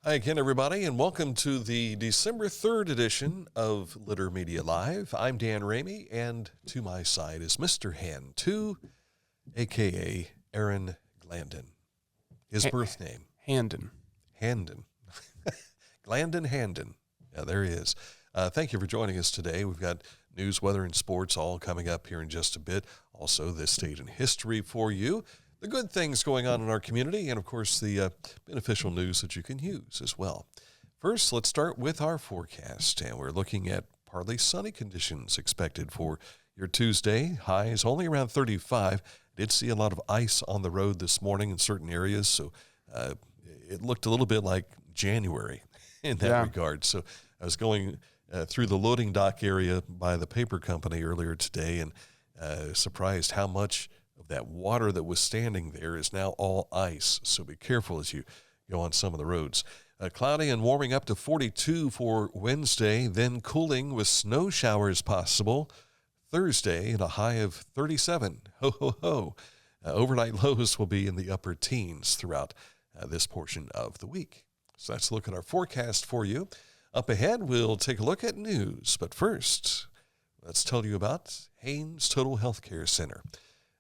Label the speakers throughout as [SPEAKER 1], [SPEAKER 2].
[SPEAKER 1] Hi again, everybody, and welcome to the December 3rd edition of Litter Media Live. I'm Dan Ramey, and to my side is Mr. Hand 2, a.k.a. Aaron Glandon. His birth name.
[SPEAKER 2] Handon.
[SPEAKER 1] Glandon Handon. Yeah, there he is. Thank you for joining us today. We've got news, weather, and sports all coming up here in just a bit. Also, this date in history for you. The good things going on in our community, and of course the beneficial news that you can use as well. First, let's start with our forecast, and we're looking at partly sunny conditions expected for your Tuesday. Highs only around 35. Did see a lot of ice on the road this morning in certain areas, so it looked a little bit like January in that regard. So I was going through the loading dock area by the paper company earlier today, and surprised how much that water that was standing there is now all ice, so be careful as you go on some of the roads. Cloudy and warming up to 42 for Wednesday, then cooling with snow showers possible Thursday and a high of 37. Ho, ho, ho. Overnight lows will be in the upper teens throughout this portion of the week. So let's look at our forecast for you. Up ahead, we'll take a look at news, but first, let's tell you about Haynes Total Health Care Center.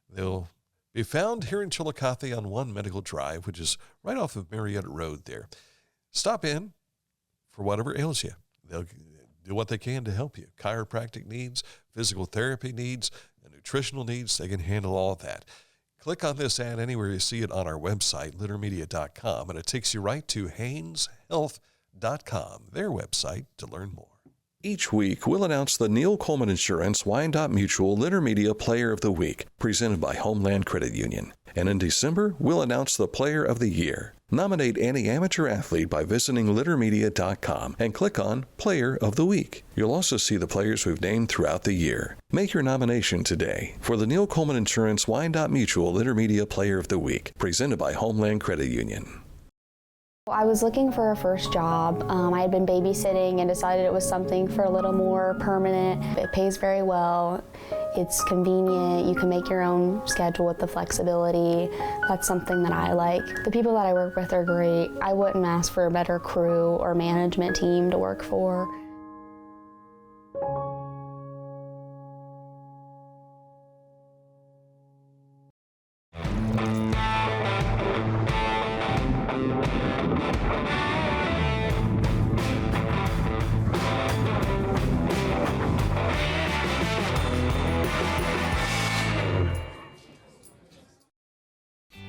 [SPEAKER 1] They'll be found here in Chillicothe on One Medical Drive, which is right off of Marietta Road there. Stop in for whatever ails you. They'll do what they can to help you. Chiropractic needs, physical therapy needs, and nutritional needs, they can handle all of that. Click on this ad anywhere you see it on our website, littermedia.com, and it takes you right to hayneshealth.com, their website, to learn more. Each week, we'll announce the Neil Coleman Insurance Wyandotte Mutual Litter Media Player of the Week, presented by Homeland Credit Union. And in December, we'll announce the Player of the Year. Nominate any amateur athlete by visiting littermedia.com and click on Player of the Week. You'll also see the players we've named throughout the year. Make your nomination today for the Neil Coleman Insurance Wyandotte Mutual Litter Media Player of the Week, presented by Homeland Credit Union.
[SPEAKER 3] I was looking for a first job. I had been babysitting and decided it was something for a little more permanent. It pays very well. It's convenient. You can make your own schedule with the flexibility. That's something that I like. The people that I work with are great. I wouldn't ask for a better crew or management team to work for.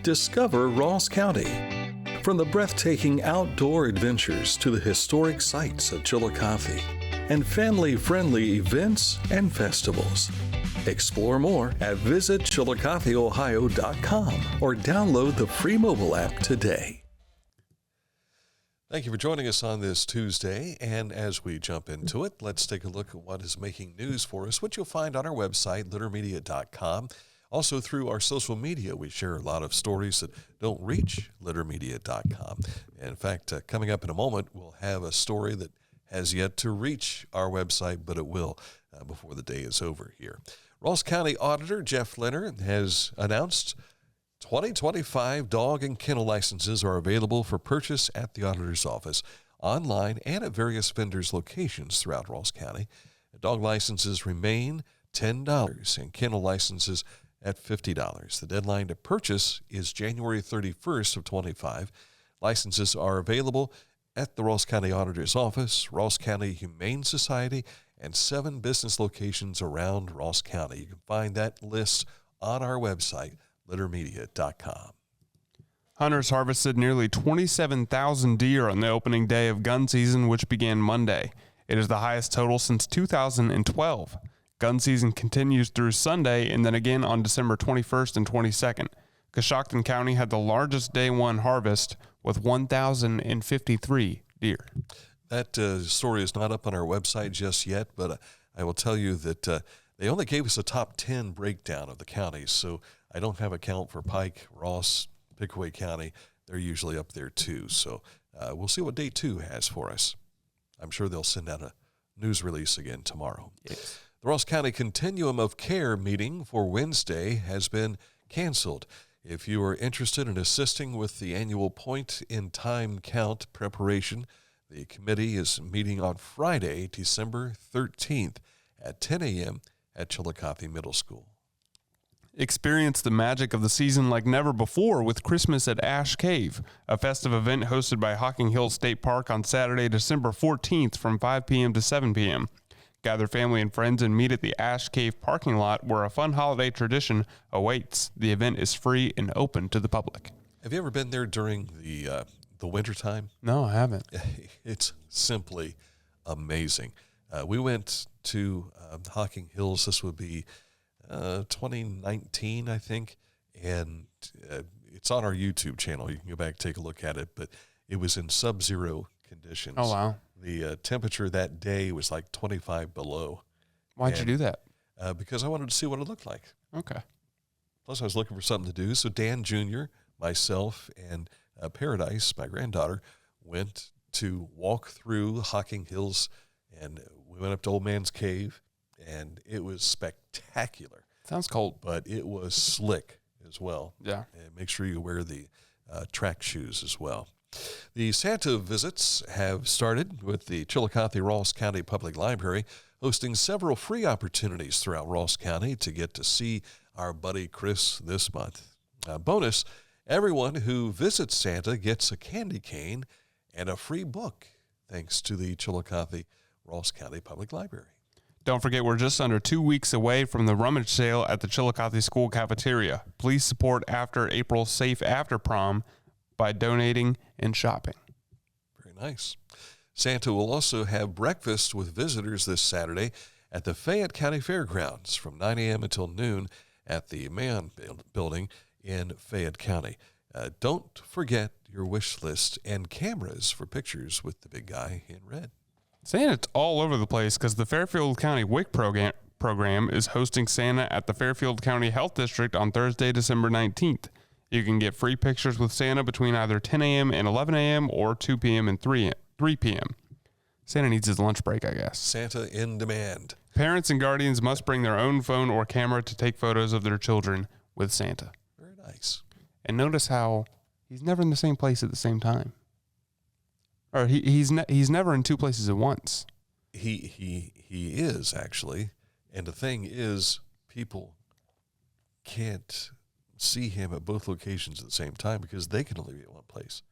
[SPEAKER 4] Discover Ross County. From the breathtaking outdoor adventures to the historic sights of Chillicothe and family-friendly events and festivals. Explore more at visitchillicotheohio.com or download the free mobile app today.
[SPEAKER 1] Thank you for joining us on this Tuesday, and as we jump into it, let's take a look at what is making news for us, which you'll find on our website, littermedia.com. Also, through our social media, we share a lot of stories that don't reach littermedia.com. In fact, coming up in a moment, we'll have a story that has yet to reach our website, but it will before the day is over here. Ross County Auditor Jeff Leonard has announced 2025 dog and kennel licenses are available for purchase at the auditor's office, online, and at various vendors' locations throughout Ross County. Dog licenses remain $10 and kennel licenses at $50. The deadline to purchase is January 31st of 25. Licenses are available at the Ross County Auditor's Office, Ross County Humane Society, and 7 business locations around Ross County. You can find that list on our website, littermedia.com.
[SPEAKER 2] Hunters harvested nearly 27,000 deer on the opening day of gun season, which began Monday. It is the highest total since 2012. Gun season continues through Sunday and then again on December 21st and 22nd. Coshocton County had the largest day one harvest with 1,053 deer.
[SPEAKER 1] That story is not up on our website just yet, but I will tell you that they only gave us a top 10 breakdown of the counties, so I don't have a count for Pike, Ross, Pickaway County. They're usually up there too, so we'll see what day 2 has for us. I'm sure they'll send out a news release again tomorrow.
[SPEAKER 2] Yes.
[SPEAKER 1] The Ross County Continuum of Care meeting for Wednesday has been canceled. If you are interested in assisting with the annual point-in-time count preparation, the committee is meeting on Friday, December 13th at 10 a.m. at Chillicothe Middle School.
[SPEAKER 2] Experience the magic of the season like never before with Christmas at Ash Cave, a festive event hosted by Hocking Hills State Park on Saturday, December 14th from 5 p.m. to 7 p.m. Gather family and friends and meet at the Ash Cave parking lot where a fun holiday tradition awaits. The event is free and open to the public.
[SPEAKER 1] Have you ever been there during the wintertime?
[SPEAKER 2] No, I haven't.
[SPEAKER 1] It's simply amazing. We went to Hocking Hills. This would be 2019, I think, and it's on our YouTube channel. You can go back and take a look at it, but it was in sub-zero conditions.
[SPEAKER 2] Oh, wow.
[SPEAKER 1] The temperature that day was like 25 below.
[SPEAKER 2] Why'd you do that?
[SPEAKER 1] Because I wanted to see what it looked like.
[SPEAKER 2] Okay.
[SPEAKER 1] Plus, I was looking for something to do. So Dan Jr., myself, and Paradise, my granddaughter, went to walk through Hocking Hills, and we went up to Old Man's Cave, and it was spectacular.
[SPEAKER 2] Sounds cold.
[SPEAKER 1] But it was slick as well.
[SPEAKER 2] Yeah.
[SPEAKER 1] And make sure you wear the track shoes as well. The Santa visits have started with the Chillicothe-Ross County Public Library hosting several free opportunities throughout Ross County to get to see our buddy Chris this month. Bonus, everyone who visits Santa gets a candy cane and a free book thanks to the Chillicothe-Ross County Public Library.
[SPEAKER 2] Don't forget, we're just under 2 weeks away from the rummage sale at the Chillicothe School Cafeteria. Please support After April Safe After Prom by donating and shopping.
[SPEAKER 1] Very nice. Santa will also have breakfast with visitors this Saturday at the Fayette County Fairgrounds from 9 a.m. until noon at the Mayon Building in Fayette County. Don't forget your wish list and cameras for pictures with the big guy in red.
[SPEAKER 2] Santa's all over the place because the Fairfield County WIC program is hosting Santa at the Fairfield County Health District on Thursday, December 19th. You can get free pictures with Santa between either 10 a.m. and 11 a.m. or 2 p.m. and 3 p.m. Santa needs his lunch break, I guess.
[SPEAKER 1] Santa in demand.
[SPEAKER 2] Parents and guardians must bring their own phone or camera to take photos of their children with Santa.
[SPEAKER 1] Very nice.
[SPEAKER 2] And notice how he's never in the same place at the same time. Or he's never in two places at once.
[SPEAKER 1] He is, actually. And the thing is, people can't see him at both locations at the same time because they can only be at one place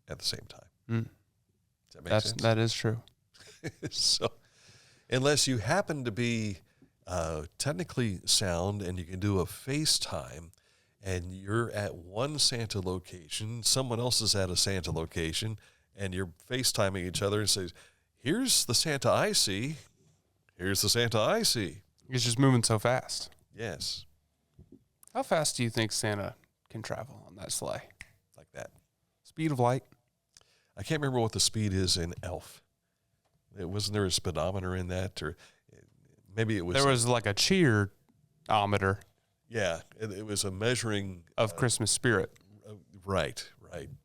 [SPEAKER 1] at the same time.
[SPEAKER 2] Mm.
[SPEAKER 1] Does that make sense?
[SPEAKER 2] That is true.
[SPEAKER 1] So, unless you happen to be technically sound and you can do a FaceTime and you're at one Santa location, someone else is at a Santa location, and you're FaceTiming each other and says, here's the Santa I see, here's the Santa I see.
[SPEAKER 2] He's just moving so fast.
[SPEAKER 1] Yes.
[SPEAKER 2] How fast do you think Santa can travel on that sleigh?
[SPEAKER 1] Like that.
[SPEAKER 2] Speed of light?
[SPEAKER 1] I can't remember what the speed is in Elf. Wasn't there a speedometer in that? Or maybe it was.
[SPEAKER 2] There was like a cheer-ometer.
[SPEAKER 1] Yeah, it was a measuring.
[SPEAKER 2] Of Christmas spirit.
[SPEAKER 1] Right. And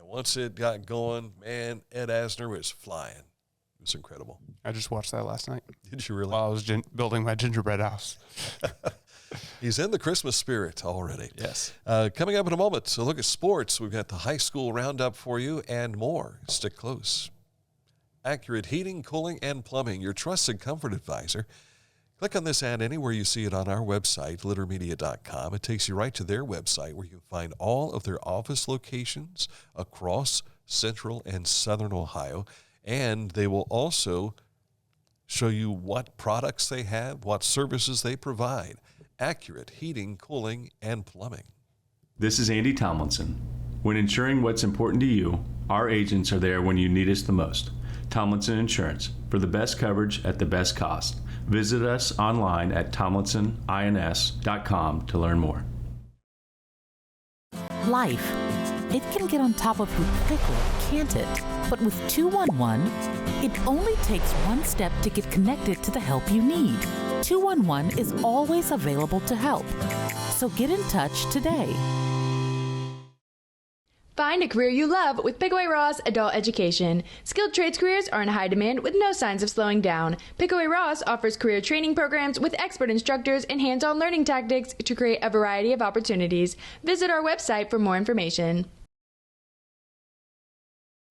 [SPEAKER 1] once it got going, man, Ed Asner was flying. It was incredible.
[SPEAKER 2] I just watched that last night.
[SPEAKER 1] Did you really?
[SPEAKER 2] While I was building my gingerbread house.
[SPEAKER 1] He's in the Christmas spirit already.
[SPEAKER 2] Yes.
[SPEAKER 1] Coming up in a moment, so look at sports. We've got the high school roundup for you and more. Stick close. Accurate Heating, Cooling, and Plumbing, your trusted comfort advisor. Click on this ad anywhere you see it on our website, littermedia.com. It takes you right to their website where you can find all of their office locations across central and southern Ohio. And they will also show you what products they have, what services they provide. Accurate Heating, Cooling, and Plumbing.
[SPEAKER 5] This is Andy Tomlinson. When ensuring what's important to you, our agents are there when you need us the most. Tomlinson Insurance, for the best coverage at the best cost. Visit us online at tomlinsonins.com to learn more.
[SPEAKER 6] Life, it can get on top of you quickly, can't it? But with 211, it only takes one step to get connected to the help you need. 211 is always available to help. So get in touch today.
[SPEAKER 7] Find a career you love with Pickaway Ross Adult Education. Skilled trades careers are in high demand with no signs of slowing down. Pickaway Ross offers career training programs with expert instructors and hands-on learning tactics to create a variety of opportunities. Visit our website for more information.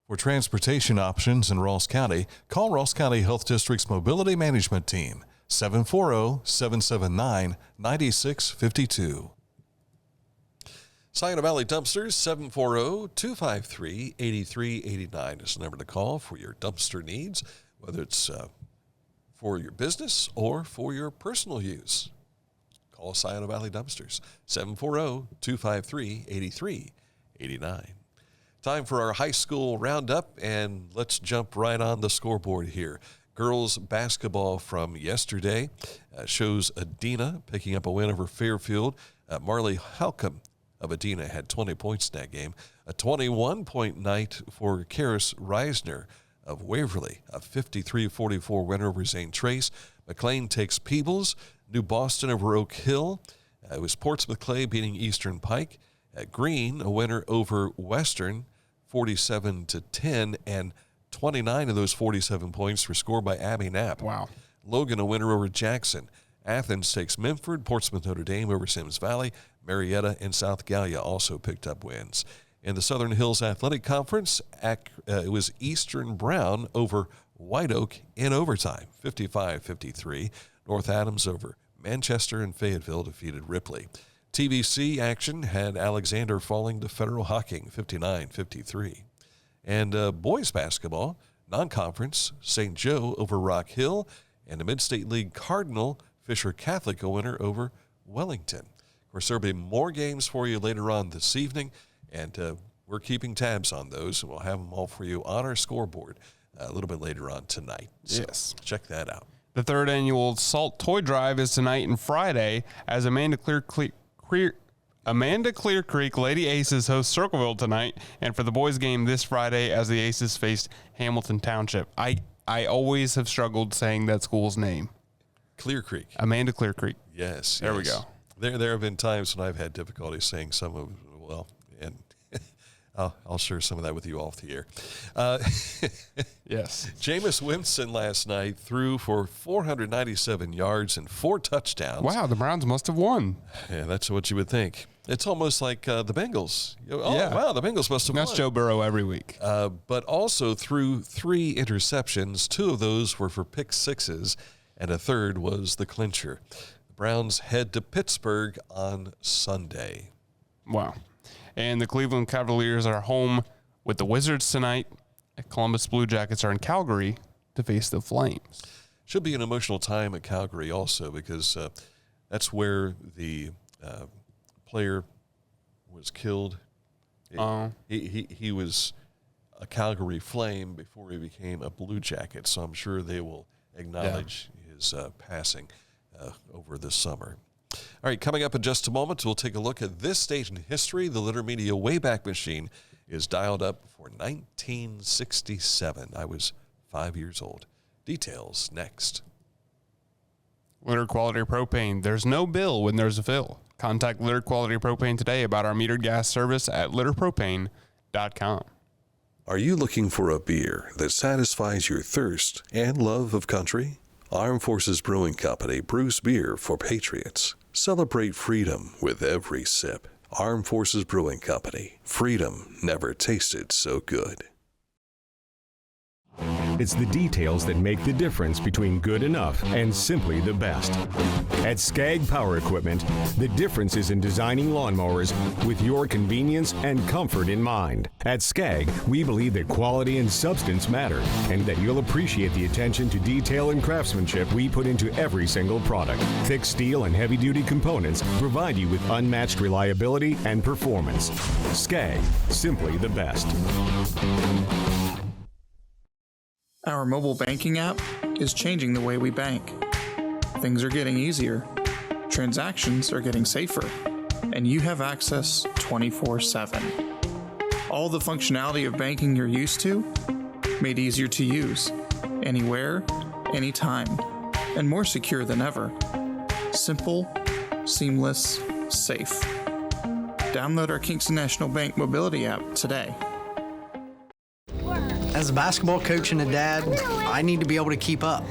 [SPEAKER 1] For transportation options in Ross County, call Ross County Health District's Mobility Management Team, 740-779-9652. Saginaw Valley Dumpsters, 740-253-8389 is the number to call for your dumpster needs, whether it's for your business or for your personal use. Call Saginaw Valley Dumpsters, 740-253-8389. Time for our high school roundup, and let's jump right on the scoreboard here. Girls basketball from yesterday shows Adina picking up a win over Fairfield. Marley Halcomb of Adina had 20 points in that game. A 21-point night for Karis Reisner of Waverly, a 53-44 win over St. Trace. McLean takes Peebles. New Boston over Oak Hill. It was Portsmouth Clay beating Eastern Pike. Green, a winner over Western, 47-10, and 29 of those 47 points were scored by Abby Knapp.
[SPEAKER 2] Wow.
[SPEAKER 1] Logan, a winner over Jackson. Athens takes Memphis. Portsmouth Notre Dame over Sims Valley. Marietta and South Gallia also picked up wins. In the Southern Hills Athletic Conference, it was Eastern Brown over White Oak in overtime, 55-53. North Adams over Manchester, and Fayetteville defeated Ripley. TVC action had Alexander falling to Federal Hocking, 59-53. And boys basketball, non-conference, St. Joe over Rock Hill, and the Mid-State League Cardinal, Fisher Catholic, a winner over Wellington. Of course, there'll be more games for you later on this evening, and we're keeping tabs on those, and we'll have them all for you on our scoreboard a little bit later on tonight. So
[SPEAKER 2] yes.
[SPEAKER 1] Check that out.
[SPEAKER 2] The third annual Salt Toy Drive is tonight and Friday as Amanda Clear Creek Lady Aces host Circleville tonight, and for the boys game this Friday as the Aces faced Hamilton Township. I always have struggled saying that school's name.
[SPEAKER 1] Clear Creek.
[SPEAKER 2] Amanda Clear Creek.
[SPEAKER 1] Yes.
[SPEAKER 2] There we go.
[SPEAKER 1] There have been times when I've had difficulty saying some of, well, and I'll share some of that with you off the air.
[SPEAKER 2] Yes.
[SPEAKER 1] Jameis Winston last night threw for 497 yards and 4 touchdowns.
[SPEAKER 2] Wow, the Browns must have won.
[SPEAKER 1] Yeah, that's what you would think. It's almost like the Bengals.
[SPEAKER 2] Yeah.
[SPEAKER 1] Wow, the Bengals must have won.
[SPEAKER 2] That's Joe Burrow every week.
[SPEAKER 1] But also threw 3 interceptions. 2 of those were for pick sixes, and a third was the clincher. The Browns head to Pittsburgh on Sunday.
[SPEAKER 2] Wow. And the Cleveland Cavaliers are home with the Wizards tonight. Columbus Blue Jackets are in Calgary to face the Flames.
[SPEAKER 1] Should be an emotional time at Calgary also, because that's where the player was killed. He was a Calgary Flame before he became a Blue Jacket, so I'm sure they will acknowledge his passing over this summer. All right, coming up in just a moment, we'll take a look at this stage in history. The Litter Media Wayback Machine is dialed up for 1967. I was 5 years old. Details next.
[SPEAKER 2] Litter Quality Propane. There's no bill when there's a fill. Contact Litter Quality Propane today about our metered gas service at litterpropane.com.
[SPEAKER 4] Are you looking for a beer that satisfies your thirst and love of country? Armed Forces Brewing Company brews beer for patriots. Celebrate freedom with every sip. Armed Forces Brewing Company. Freedom never tasted so good.
[SPEAKER 8] It's the details that make the difference between good enough and simply the best. At Skag Power Equipment, the difference is in designing lawnmowers with your convenience and comfort in mind. At Skag, we believe that quality and substance matter, and that you'll appreciate the attention to detail and craftsmanship we put into every single product. Thick steel and heavy-duty components provide you with unmatched reliability and performance. Skag, simply the best.
[SPEAKER 9] Our mobile banking app is changing the way we bank. Things are getting easier, transactions are getting safer, and you have access 24/7. All the functionality of banking you're used to, made easier to use, anywhere, anytime, and more secure than ever. Simple, seamless, safe. Download our Kingston National Bank mobility app today.
[SPEAKER 10] As a basketball coach and a dad, I need to be able to keep up.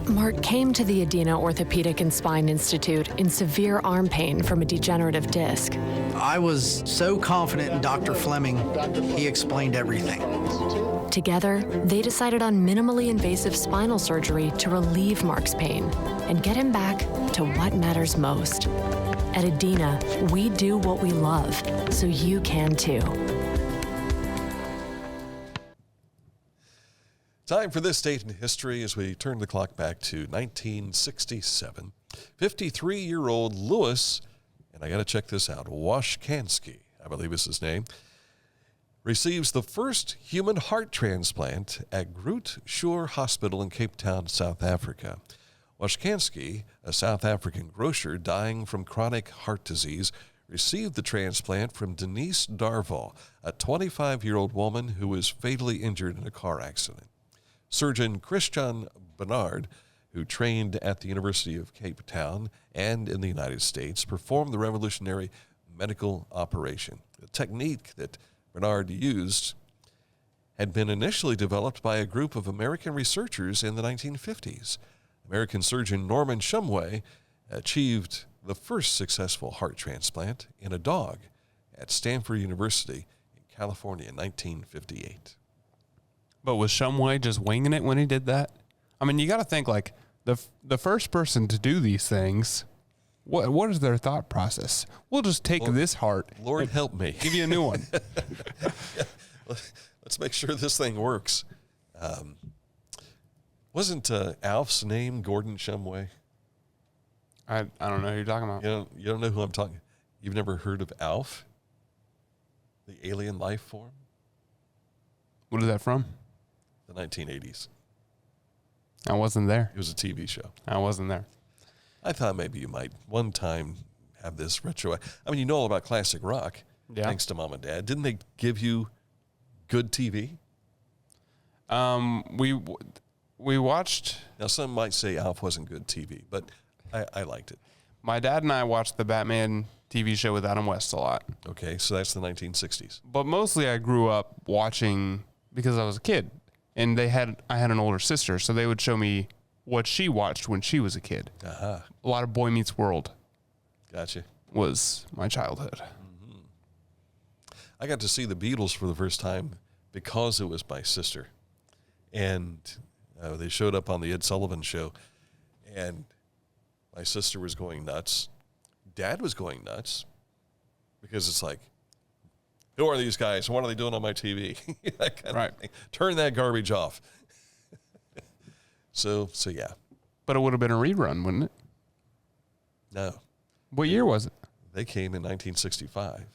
[SPEAKER 11] Mark came to the Adena Orthopedic and Spine Institute in severe arm pain from a degenerative disc.
[SPEAKER 10] I was so confident in Dr. Fleming, he explained everything.
[SPEAKER 11] Together, they decided on minimally invasive spinal surgery to relieve Mark's pain and get him back to what matters most. At Adena, we do what we love, so you can too.
[SPEAKER 1] Time for this date in history as we turn the clock back to 1967. 53-year-old Louis, and I got to check this out, Washkansky, I believe is his name, receives the first human heart transplant at Groote Schuur Hospital in Cape Town, South Africa. Washkansky, a South African grocer dying from chronic heart disease, received the transplant from Denise Darval, a 25-year-old woman who was fatally injured in a car accident. Surgeon Christian Bernard, who trained at the University of Cape Town and in the United States, performed the revolutionary medical operation. The technique that Bernard used had been initially developed by a group of American researchers in the 1950s. American surgeon Norman Shumway achieved the first successful heart transplant in a dog at Stanford University in California in 1958.
[SPEAKER 2] But was Shumway just winging it when he did that? I mean, you got to think like the first person to do these things. What is their thought process? We'll just take this heart.
[SPEAKER 1] Lord help me.
[SPEAKER 2] Give you a new one.
[SPEAKER 1] Let's make sure this thing works. Wasn't Alf's name Gordon Shumway?
[SPEAKER 2] I don't know who you're talking about.
[SPEAKER 1] You don't know who I'm talking. You've never heard of Alf, the alien life form?
[SPEAKER 2] What is that from?
[SPEAKER 1] The 1980s.
[SPEAKER 2] I wasn't there.
[SPEAKER 1] It was a TV show.
[SPEAKER 2] I wasn't there.
[SPEAKER 1] I thought maybe you might one time have this retro. I mean, you know all about classic rock, thanks to Mom and Dad. Didn't they give you good TV?
[SPEAKER 2] We watched.
[SPEAKER 1] Now, some might say Alf wasn't good TV, but I liked it.
[SPEAKER 2] My dad and I watched the Batman TV show with Adam West a lot.
[SPEAKER 1] Okay, so that's the 1960s.
[SPEAKER 2] But mostly I grew up watching because I was a kid. And I had an older sister, so they would show me what she watched when she was a kid.
[SPEAKER 1] Uh-huh.
[SPEAKER 2] A lot of Boy Meets World.
[SPEAKER 1] Gotcha.
[SPEAKER 2] Was my childhood.
[SPEAKER 1] Mm-hmm. I got to see the Beatles for the first time because it was my sister. And they showed up on the Ed Sullivan Show, and my sister was going nuts. Dad was going nuts because it's like, who are these guys? What are they doing on my TV? That kind of thing. Turn that garbage off. So yeah.
[SPEAKER 2] But it would have been a rerun, wouldn't it?
[SPEAKER 1] No.
[SPEAKER 2] What year was it?
[SPEAKER 1] They came in 1965.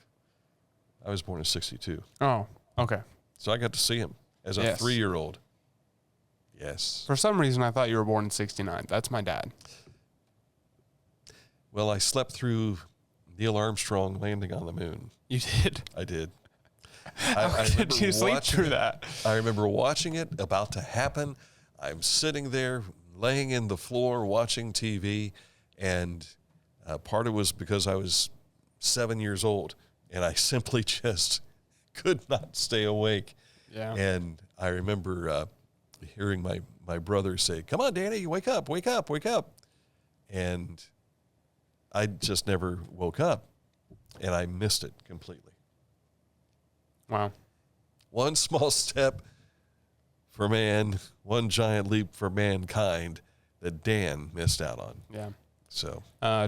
[SPEAKER 1] I was born in 62.
[SPEAKER 2] Oh, okay.
[SPEAKER 1] So I got to see him as a 3-year-old. Yes.
[SPEAKER 2] For some reason, I thought you were born in 69. That's my dad.
[SPEAKER 1] Well, I slept through Neil Armstrong landing on the moon.
[SPEAKER 2] You did?
[SPEAKER 1] I did.
[SPEAKER 2] How did you sleep through that?
[SPEAKER 1] I remember watching it, about to happen. I'm sitting there, laying in the floor, watching TV, and part of it was because I was 7 years old, and I simply just could not stay awake.
[SPEAKER 2] Yeah.
[SPEAKER 1] And I remember hearing my brother say, "Come on, Danny, wake up, wake up, wake up." And I just never woke up, and I missed it completely.
[SPEAKER 2] Wow.
[SPEAKER 1] One small step for man, one giant leap for mankind that Dan missed out on.
[SPEAKER 2] Yeah.
[SPEAKER 1] So,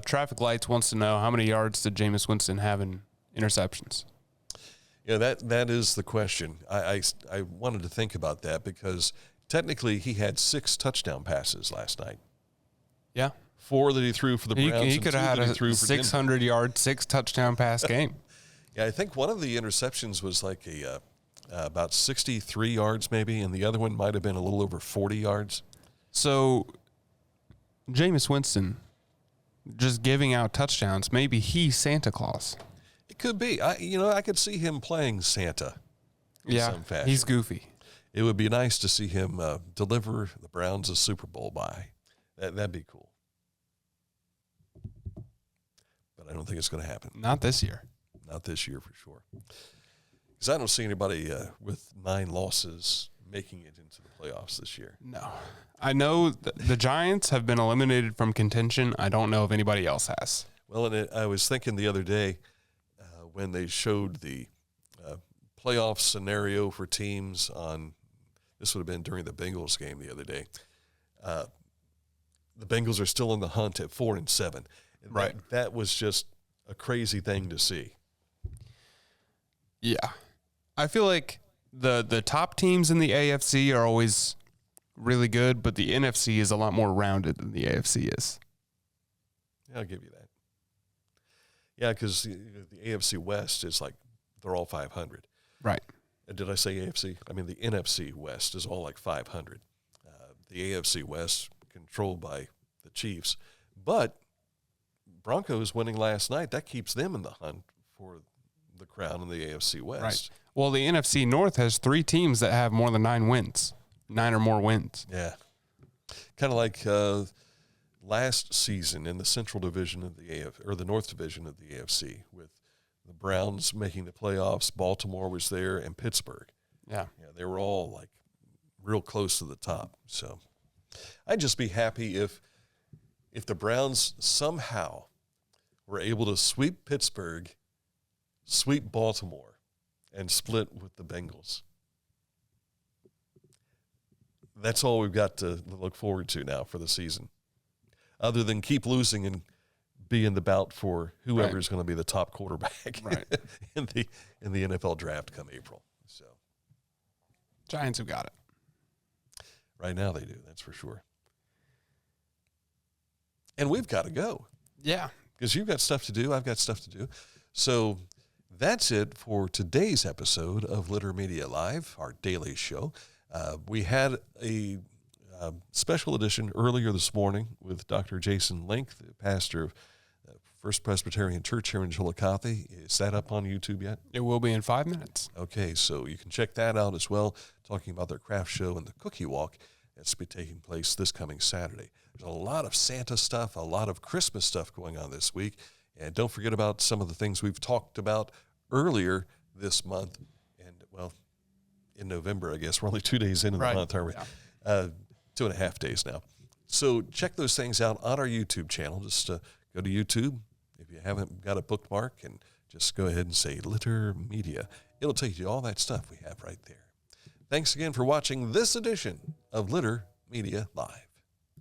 [SPEAKER 2] Traffic Lights wants to know, how many yards did Jameis Winston have in interceptions?
[SPEAKER 1] Yeah, that is the question. I wanted to think about that because technically he had 6 touchdown passes last night.
[SPEAKER 2] Yeah.
[SPEAKER 1] 4 that he threw for the Browns.
[SPEAKER 2] He could have had a 600-yard, 6-touchdown pass game.
[SPEAKER 1] Yeah, I think one of the interceptions was like about 63 yards maybe, and the other one might have been a little over 40 yards.
[SPEAKER 2] So, Jameis Winston just giving out touchdowns, maybe he's Santa Claus.
[SPEAKER 1] It could be. I could see him playing Santa in some fashion.
[SPEAKER 2] He's goofy.
[SPEAKER 1] It would be nice to see him deliver the Browns a Super Bowl bye. That'd be cool. But I don't think it's going to happen.
[SPEAKER 2] Not this year.
[SPEAKER 1] Not this year for sure. Because I don't see anybody with 9 losses making it into the playoffs this year.
[SPEAKER 2] No. I know the Giants have been eliminated from contention. I don't know if anybody else has.
[SPEAKER 1] Well, and I was thinking the other day when they showed the playoff scenario for teams on, this would have been during the Bengals game the other day. The Bengals are still in the hunt at 4-7. And
[SPEAKER 2] right.
[SPEAKER 1] That was just a crazy thing to see.
[SPEAKER 2] Yeah. I feel like the top teams in the AFC are always really good, but the NFC is a lot more rounded than the AFC is.
[SPEAKER 1] Yeah, I'll give you that. Yeah, because the AFC West is like, they're all 500.
[SPEAKER 2] Right.
[SPEAKER 1] Did I say AFC? I mean, the NFC West is all like 500. The AFC West controlled by the Chiefs. But Broncos winning last night, that keeps them in the hunt for the crown in the AFC West.
[SPEAKER 2] Right. Well, the NFC North has 3 teams that have more than 9 wins, 9 or more wins.
[SPEAKER 1] Yeah. Kind of like last season in the Central Division of the AFC, or the North Division of the AFC, with the Browns making the playoffs. Baltimore was there, and Pittsburgh.
[SPEAKER 2] Yeah.
[SPEAKER 1] They were all like real close to the top. So I'd just be happy if the Browns somehow were able to sweep Pittsburgh, sweep Baltimore, and split with the Bengals. That's all we've got to look forward to now for the season, other than keep losing and be in the bout for whoever is going to be the top quarterback in the NFL draft come April. So
[SPEAKER 2] Giants have got it.
[SPEAKER 1] Right now they do, that's for sure. And we've got to go.
[SPEAKER 2] Yeah.
[SPEAKER 1] Because you've got stuff to do, I've got stuff to do. So that's it for today's episode of Litter Media Live, our daily show. We had a special edition earlier this morning with Dr. Jason Link, the pastor of First Presbyterian Church here in Chillicothe. Is that up on YouTube yet?
[SPEAKER 2] It will be in 5 minutes.
[SPEAKER 1] Okay, so you can check that out as well, talking about their craft show and the cookie walk that's be taking place this coming Saturday. There's a lot of Santa stuff, a lot of Christmas stuff going on this week. And don't forget about some of the things we've talked about earlier this month. And, well, in November, I guess. We're only 2 days into the month, aren't we? Yeah. 2.5 days now. So check those things out on our YouTube channel. Just go to YouTube if you haven't got a bookmark, and just go ahead and say Litter Media. It'll take you to all that stuff we have right there. Thanks again for watching this edition of Litter Media Live.